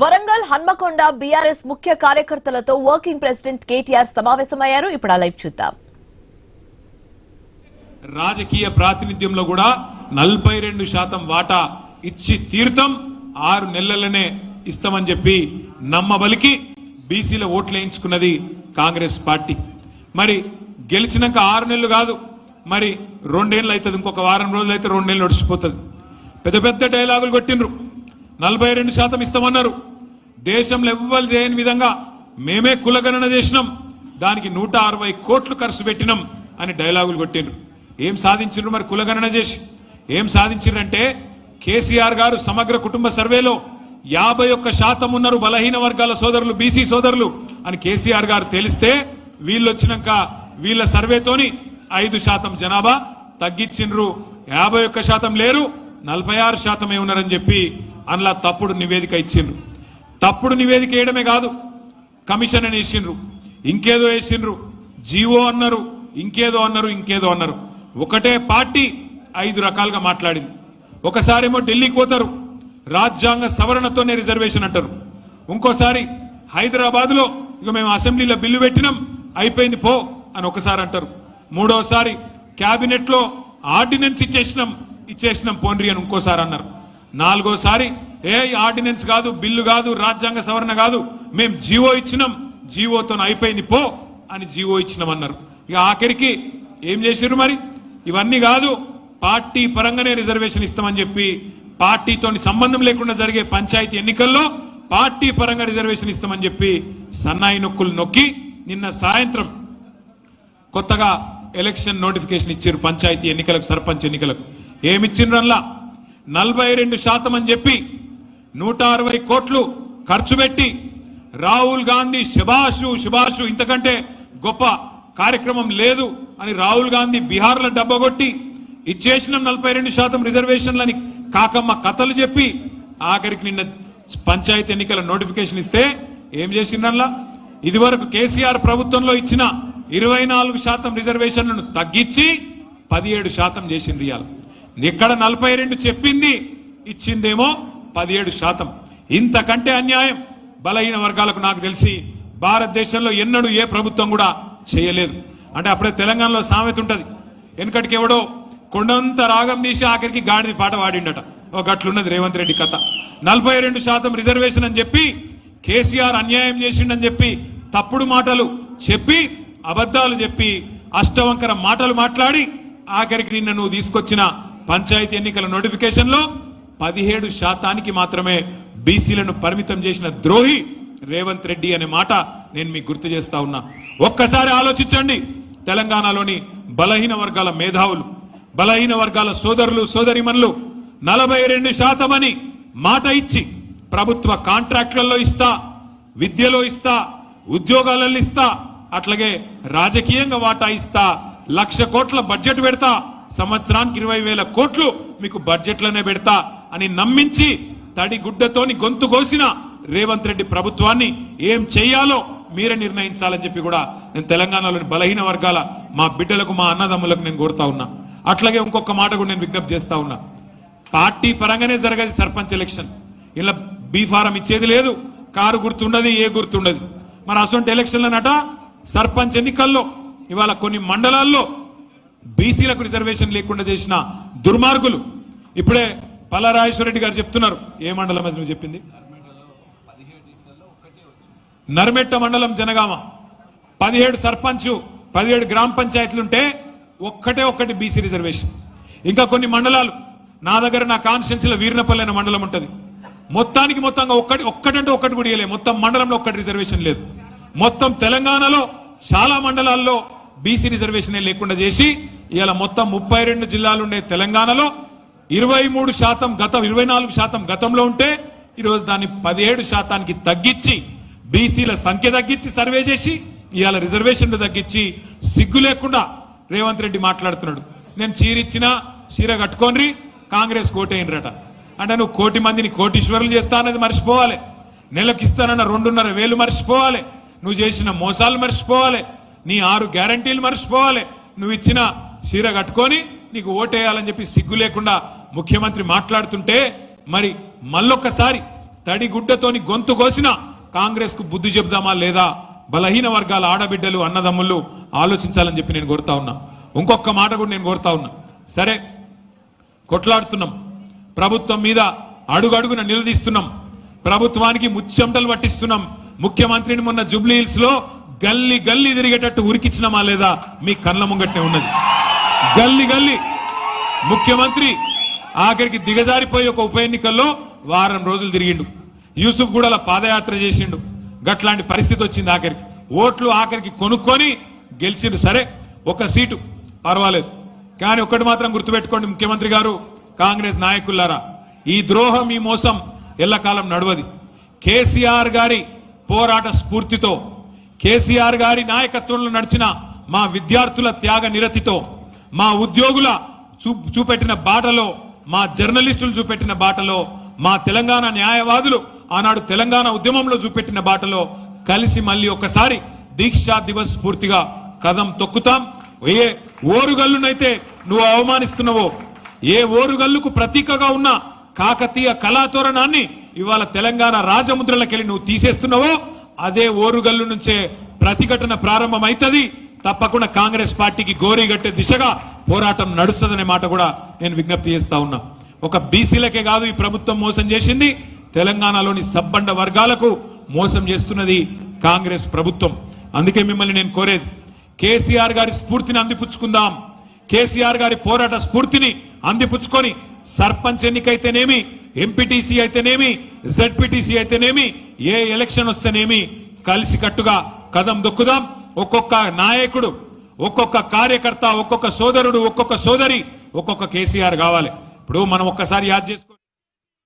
Warangal Hanamkonda BRS ముఖ్య కార్యకర్తలతో working president KTR సమావేశమయ్యారు. ఇప్పుడు ఆ లైవ్ చూద్దాం. రాజకీయ ప్రాతినిధ్యంలో కూడా 42% వాటా ఇచ్చి తీర్థం 6 నెలలనే ఇస్తామని చెప్పి నమ్మబలికి బీసీల ఓట్లు వేయించుకున్నది కాంగ్రెస్ పార్టీ. మరి గెలిచినాక 6 నెలలు కాదు, మరి 2 ఏళ్ళు అవుతుంది. ఇంకొక వారం రోజులు అయితే 2 నెలలు నడిచిపోతుంది. పెద్ద పెద్ద డైలాగులు కొట్టిండ్రు. 42% ఇస్తామన్నారు. దేశంలో ఎవ్వరు చేయని విధంగా మేమే కులగణన చేసినాం, దానికి 160 కోట్లు ఖర్చు పెట్టినాం అని డైలాగులు కొట్టిండ్రు. ఏం సాధించిండ్రు? మరి కులగణన చేసి ఏం సాధించిండ్రంటే కేసీఆర్ గారు సమగ్ర కుటుంబ సర్వేలో 51% ఉన్నారు బలహీన వర్గాల సోదరులు, బీసీ సోదరులు అని కేసీఆర్ గారు తెలిస్తే వీళ్ళు వచ్చినాక వీళ్ళ సర్వేతోని 5% జనాభా తగ్గించిండ్రు. 51% లేరు, 46% ఉన్నారని చెప్పి అందులో తప్పుడు నివేదిక ఇచ్చిండ్రు. తప్పుడు నివేదిక వేయడమే కాదు, కమిషన్ అని వేసిండ్రు, ఇంకేదో వేసిండ్రు, జీవో అన్నారు, ఇంకేదో అన్నారు, ఇంకేదో అన్నారు. ఒకటే పార్టీ 5 రకాలుగా మాట్లాడింది. ఒకసారేమో ఢిల్లీకి పోతారు, రాజ్యాంగ సవరణతోనే రిజర్వేషన్ అంటారు. ఇంకోసారి హైదరాబాద్లో ఇక మేము అసెంబ్లీలో బిల్లు పెట్టినాం అయిపోయింది పో అని ఒకసారి అంటారు. మూడోసారి క్యాబినెట్లో ఆర్డినెన్స్ ఇచ్చేసినాం పోండ్రి అని ఇంకోసారి అన్నారు. నాలుగోసారి ఆర్డినెన్స్ కాదు, బిల్లు కాదు, రాజ్యాంగ సవరణ కాదు, మేము జీవో ఇచ్చినాం, జీవోతో అయిపోయింది పో అని జీవో ఇచ్చినాం అన్నారు. ఇక ఆఖరికి ఏం చేసిర్రు? మరి ఇవన్నీ కాదు, పార్టీ పరంగానే రిజర్వేషన్ ఇస్తామని చెప్పి పార్టీతో సంబంధం లేకుండా జరిగే పంచాయతీ ఎన్నికల్లో పార్టీ పరంగా రిజర్వేషన్ ఇస్తామని చెప్పి సన్నాయి నొక్కులు నొక్కి నిన్న సాయంత్రం కొత్తగా ఎలక్షన్ నోటిఫికేషన్ ఇచ్చారు. పంచాయతీ ఎన్నికలకు, సర్పంచ్ ఎన్నికలకు ఏమిచ్చిండ్రల్లా 42% అని చెప్పి 160 కోట్లు ఖర్చు పెట్టి రాహుల్ గాంధీ శుభాషు ఇంతకంటే గొప్ప కార్యక్రమం లేదు అని రాహుల్ గాంధీ బీహార్లో డబ్బగొట్టి ఇచ్చేసిన 42% రిజర్వేషన్లని కాకమ్మ కథలు చెప్పి ఆఖరికి నిన్న పంచాయతీ ఎన్నికల నోటిఫికేషన్ ఇస్తే ఏం చేసిండ్రల్లా ఇదివరకు కేసీఆర్ ప్రభుత్వంలో ఇచ్చిన 24% రిజర్వేషన్లను తగ్గించి 17% చేసిండ్రు. ఇవాళ ఇక్కడ 42 చెప్పింది, ఇచ్చిందేమో 17%. ఇంతకంటే అన్యాయం బలహీన వర్గాలకు నాకు తెలిసి భారతదేశంలో ఎన్నడూ ఏ ప్రభుత్వం కూడా చేయలేదు. అంటే అప్పుడే తెలంగాణలో సామెత ఉంటుంది, వెనకటికి ఎవడో కొండంత రాగం తీసి ఆఖరికి గాడిది పాట వాడిండట. ఒక గట్లున్నది రేవంత్ రెడ్డి కథ. 42% రిజర్వేషన్ అని చెప్పి కేసీఆర్ అన్యాయం చేసిండని చెప్పి తప్పుడు మాటలు చెప్పి అబద్ధాలు చెప్పి అష్టవంకర మాటలు మాట్లాడి ఆఖరికి నిన్న నువ్వు తీసుకొచ్చిన పంచాయతీ ఎన్నికల నోటిఫికేషన్ లో 17% మాత్రమే బీసీలను పరిమితం చేసిన ద్రోహి రేవంత్ రెడ్డి అనే మాట నేను మీకు గుర్తు చేస్తా ఉన్నా. ఒక్కసారి ఆలోచించండి. తెలంగాణలోని బలహీన వర్గాల మేధావులు, బలహీన వర్గాల సోదరులు సోదరిమణులు 42% అని మాట ఇచ్చి ప్రభుత్వ కాంట్రాక్టులలో ఇస్తా, విద్యలో ఇస్తా, ఉద్యోగాలలో ఇస్తా, అట్లాగే రాజకీయంగా వాటా ఇస్తా, 1,00,000 కోట్ల బడ్జెట్ పెడతా, సంవత్సరానికి 20,000 కోట్లు మీకు బడ్జెట్లోనే పెడతా అని నమ్మించి తడి గుడ్డతోని గొంతు కోసిన రేవంత్ రెడ్డి ప్రభుత్వాన్ని ఏం చెయ్యాలో మీరే నిర్ణయించాలని చెప్పి కూడా నేను తెలంగాణలోని బలహీన వర్గాల మా బిడ్డలకు, మా అన్నదమ్ములకు నేను కోరుతా ఉన్నా. అట్లాగే ఇంకొక మాట కూడా నేను విజ్ఞప్తి చేస్తా ఉన్నా. పార్టీ పరంగానే జరగదు సర్పంచ్ ఎలక్షన్. ఇలా బీ ఫారం ఇచ్చేది లేదు, కారు గుర్తుండదు, ఏ గుర్తుండదు. మరి అసొంటి ఎలక్షన్లనట సర్పంచ్ ఎన్నికల్లో ఇవాళ కొన్ని మండలాల్లో బీసీలకు రిజర్వేషన్ లేకుండా చేసిన దుర్మార్గులు ఇప్పుడే పల్లారాజేశ్వరరెడ్డి గారు చెప్తున్నారు. ఏ మండలం అది నువ్వు చెప్పింది? నర్మెట్ట మండలం జనగామ 17 సర్పంచ్ 17 గ్రామ పంచాయతీలుంటే ఒక్కటి బీసీ రిజర్వేషన్. ఇంకా కొన్ని మండలాలు నా దగ్గర, నా కాన్స్టిట్యున్సీలో వీర్నపల్లి అనే మండలం ఉంటుంది. మొత్తంగా ఒక్కటంటే ఒక్కటి కూడా ఇవ్వలేదు. మొత్తం మండలంలో ఒక్కటి రిజర్వేషన్ లేదు. మొత్తం తెలంగాణలో చాలా మండలాల్లో బీసీ రిజర్వేషన్ లేకుండా చేసి ఇవాళ మొత్తం 32 జిల్లాలు ఉండే తెలంగాణలో 24% గతంలో ఉంటే ఈరోజు దాన్ని 17% తగ్గించి బీసీల సంఖ్య తగ్గించి సర్వే చేసి ఇవాళ రిజర్వేషన్లు తగ్గించి సిగ్గు లేకుండా రేవంత్ రెడ్డి మాట్లాడుతున్నాడు. నేను చీరిచ్చినా చీర కట్టుకోండి కాంగ్రెస్ కోటేయినరట. అంటే నువ్వు 1 కోటి మందిని కోటీశ్వరులు చేస్తా అన్నది మర్చిపోవాలి, నెలకు ఇస్తానన్న 2,500 మర్చిపోవాలి, నువ్వు చేసిన మోసాలు మర్చిపోవాలి, నీ 6 గ్యారంటీలు మర్చిపోవాలి, నువ్వు ఇచ్చిన చీర కట్టుకొని నీకు ఓటేయాలని చెప్పి సిగ్గు లేకుండా ముఖ్యమంత్రి మాట్లాడుతుంటే మరి మళ్ళొక్కసారి తడిగుడ్డతోని గొంతు కోసిన కాంగ్రెస్ కు బుద్ధి చెప్దామా లేదా బలహీన వర్గాల ఆడబిడ్డలు అన్నదమ్ముళ్ళు ఆలోచించాలని చెప్పి నేను కోరుతా ఉన్నా. ఇంకొక మాట కూడా నేను కోరుతా ఉన్నా. సరే కొట్లాడుతున్నాం, ప్రభుత్వం మీద అడుగడుగున నిలదీస్తున్నాం, ప్రభుత్వానికి ముచ్చెమటలు పట్టిస్తున్నాం. ముఖ్యమంత్రిని మొన్న జూబ్లీ హిల్స్ లో గల్లీ గల్లీ తిరిగేటట్టు ఉరికిచ్చినమా లేదా మీ కళ్ళ ముంగట్నే ఉన్నది. గల్లీ గల్లీ ముఖ్యమంత్రి ఆఖరికి దిగజారిపోయి ఒక ఉప ఎన్నికల్లో వారం రోజులు తిరిగిండు. యూసుఫ్ గూడల పాదయాత్ర చేసిండు. గట్లాంటి పరిస్థితి వచ్చింది. ఆఖరికి ఓట్లు ఆఖరికి కొనుక్కొని గెలిచిండు. సరే ఒక సీటు పర్వాలేదు, కానీ ఒక్కటి మాత్రం గుర్తుపెట్టుకోండి ముఖ్యమంత్రి గారు, కాంగ్రెస్ నాయకులారా, ఈ ద్రోహం ఈ మోసం ఎల్లకాలం నడవది. కేసీఆర్ గారి పోరాట స్ఫూర్తితో, కేసీఆర్ గారి నాయకత్వంలో నడిచిన మా విద్యార్థుల త్యాగ నిరతితో, మా ఉద్యోగుల చూపెట్టిన బాటలో, మా జర్నలిస్టులు చూపెట్టిన బాటలో, మా తెలంగాణ న్యాయవాదులు ఆనాడు తెలంగాణ ఉద్యమంలో చూపెట్టిన బాటలో కలిసి మళ్ళీ ఒకసారి దీక్షా దివస్ స్ఫూర్తిగా కదం తొక్కుతాం. ఏ ఓరుగల్లునైతే నువ్వు అవమానిస్తున్నావో, ఏ ఓరుగల్లుకు ప్రతీకగా ఉన్న కాకతీయ కళాతోరణాన్ని ఇవాళ తెలంగాణ రాజముద్రలకెళ్ళి నువ్వు తీసేస్తున్నావో, అదే ఓరుగల్లు నుంచే ప్రతిఘటన ప్రారంభమైతది. తప్పకుండా కాంగ్రెస్ పార్టీకి గోరీగట్టే దిశగా పోరాటం నడుస్తుందనే మాట కూడా నేను విజ్ఞప్తి చేస్తా ఉన్నా. ఒక బీసీలకే కాదు ఈ ప్రభుత్వం మోసం చేసింది, తెలంగాణలోని సబ్బండ వర్గాలకు మోసం చేస్తున్నది కాంగ్రెస్ ప్రభుత్వం. అందుకే మిమ్మల్ని నేను కోరేది, కేసీఆర్ గారి స్ఫూర్తిని అందిపుచ్చుకుందాం. కేసీఆర్ గారి పోరాట స్ఫూర్తిని అందిపుచ్చుకొని సర్పంచ్ ఎన్నికైతేనేమి, ఎంపీటీసీ అయితేనేమి, జెడ్పీటీసీ అయితేనేమి, ఏ ఎలక్షన్ వస్తేనేమి కలిసికట్టుగా కదం దొక్కుదాం. ఒక్కొక్క నాయకుడు, ఒక్కొక్క కార్యకర్త, ఒక్కొక్క సోదరుడు, ఒక్కొక్క సోదరి, ఒక్కొక్క కేసీఆర్ కావాలి. ఇప్పుడు మనం ఒక్కసారి యాద్ చేసుకో.